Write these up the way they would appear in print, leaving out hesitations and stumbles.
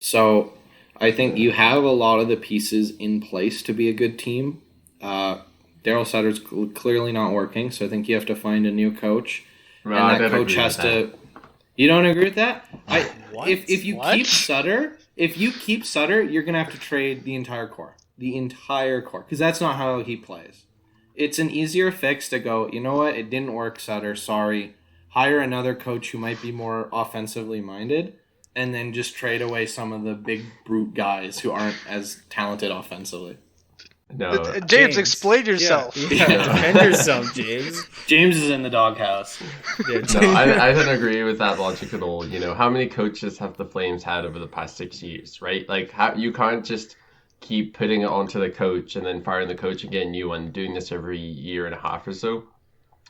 So I think you have a lot of the pieces in place to be a good team. Darryl Sutter's clearly not working, so I think you have to find a new coach, No, and I that don't coach agree has with that. to. You don't agree with that? What? If you What? keep Sutter, you're gonna have to trade the entire core, because that's not how he plays. It's an easier fix to go. You know what? It didn't work, Sutter. Sorry. Hire another coach who might be more offensively minded, and then just trade away some of the big brute guys who aren't as talented offensively. No, James, explain yourself. Yeah, defend yourself, James. James is in the doghouse. Yeah, no, I don't agree with that logic at all. You know, how many coaches have the Flames had over the past 6 years, right? Like, you can't just keep putting it onto the coach and then firing the coach and getting a new one, doing this every year and a half or so.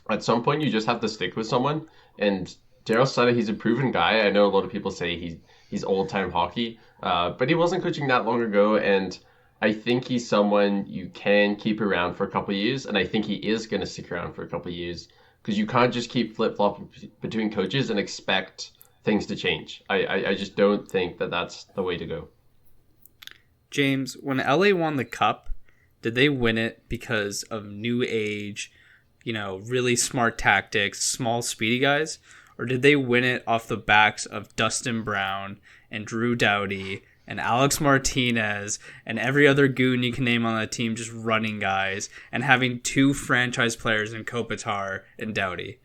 At some point, you just have to stick with someone. And Darryl Sutter, he's a proven guy. I know a lot of people say he's old-time hockey, but he wasn't coaching that long ago, and I think he's someone you can keep around for a couple of years, and I think he is going to stick around for a couple of years because you can't just keep flip-flopping between coaches and expect things to change. I just don't think that that's the way to go. James, when LA won the cup, did they win it because of new age, really smart tactics, small, speedy guys? Or did they win it off the backs of Dustin Brown and Drew Doughty and Alex Martinez and every other goon you can name on that team just running guys and having two franchise players in Kopitar and Doughty,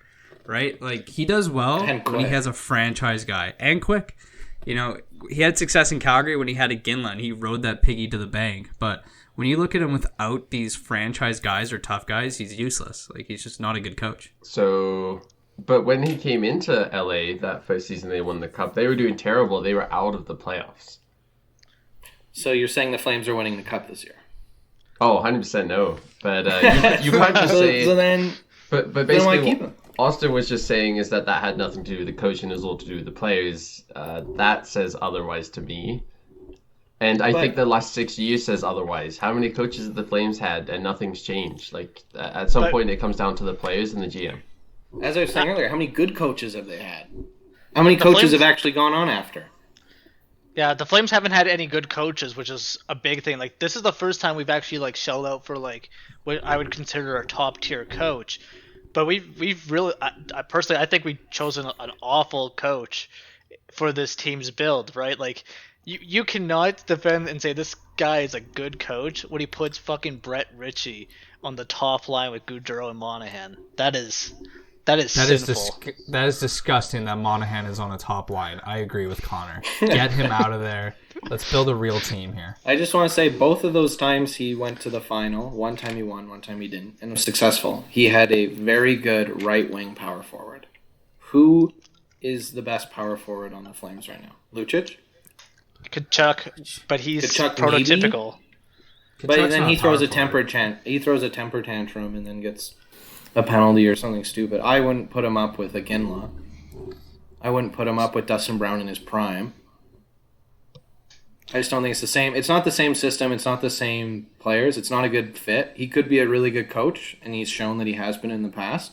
right? Like, he does well when he has a franchise guy. And quick. He had success in Calgary when he had a Ginla and he rode that piggy to the bank. But when you look at him without these franchise guys or tough guys, he's useless. Like, he's just not a good coach. So, but when he came into LA that first season they won the cup, they were doing terrible. They were out of the playoffs. So you're saying the Flames are winning the cup this year? Oh, 100% no. But you can't just say... So then... But basically, what Austin was just saying is that had nothing to do with the coaching, it was all to do with the players. That says otherwise to me. And I think the last 6 years says otherwise. How many coaches have the Flames had and nothing's changed? Like, at some point it comes down to the players and the GM. As I was saying earlier, how many good coaches have they had? How many coaches have actually gone on after? Yeah, the Flames haven't had any good coaches, which is a big thing. Like, this is the first time we've actually shelled out for what I would consider a top tier coach. But we've really, I personally, I think we've chosen an awful coach for this team's build, right? Like, you cannot defend and say this guy is a good coach when he puts fucking Brett Ritchie on the top line with Gaudreau and Monahan. That is sinful. That is disgusting that Monahan is on a top line. I agree with Connor. Get him out of there. Let's build a real team here. I just want to say both of those times he went to the final. One time he won, one time he didn't, and was successful. He had a very good right-wing power forward. Who is the best power forward on the Flames right now? Lucic? Kachuk, but he's Kachuk prototypical. But then he throws a temper tantrum and then gets a penalty or something stupid. I wouldn't put him up with a Ginla. I wouldn't put him up with Dustin Brown in his prime. I just don't think it's the same. It's not the same system. It's not the same players. It's not a good fit. He could be a really good coach, and he's shown that he has been in the past.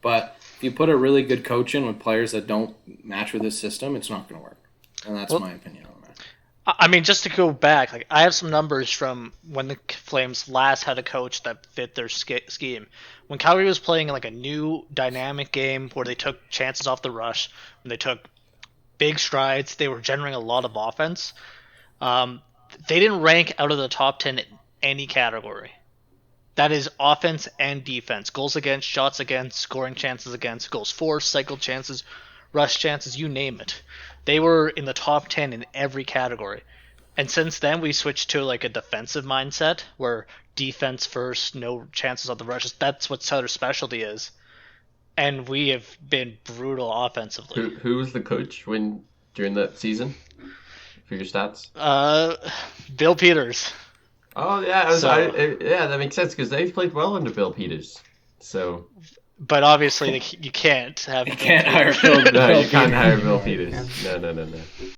But if you put a really good coach in with players that don't match with his system, it's not going to work. And that's my opinion on that. I mean, just to go back, I have some numbers from when the Flames last had a coach that fit their scheme. When Calgary was playing a new dynamic game where they took chances off the rush, when they took big strides, they were generating a lot of offense. They didn't rank out of the top 10 in any category. That is offense and defense. Goals against, shots against, scoring chances against, goals for, cycle chances, rush chances, you name it. They were in the top 10 in every category. And since then, we switched to a defensive mindset where defense first, no chances on the rushes. That's what Sutter's specialty is. And we have been brutal offensively. Who was the coach during that season? For your stats? Bill Peters. Oh yeah, that makes sense because they've played well under Bill Peters. So, but obviously you can't have. You can't hire Bill. No, you can't hire Bill Peters. No.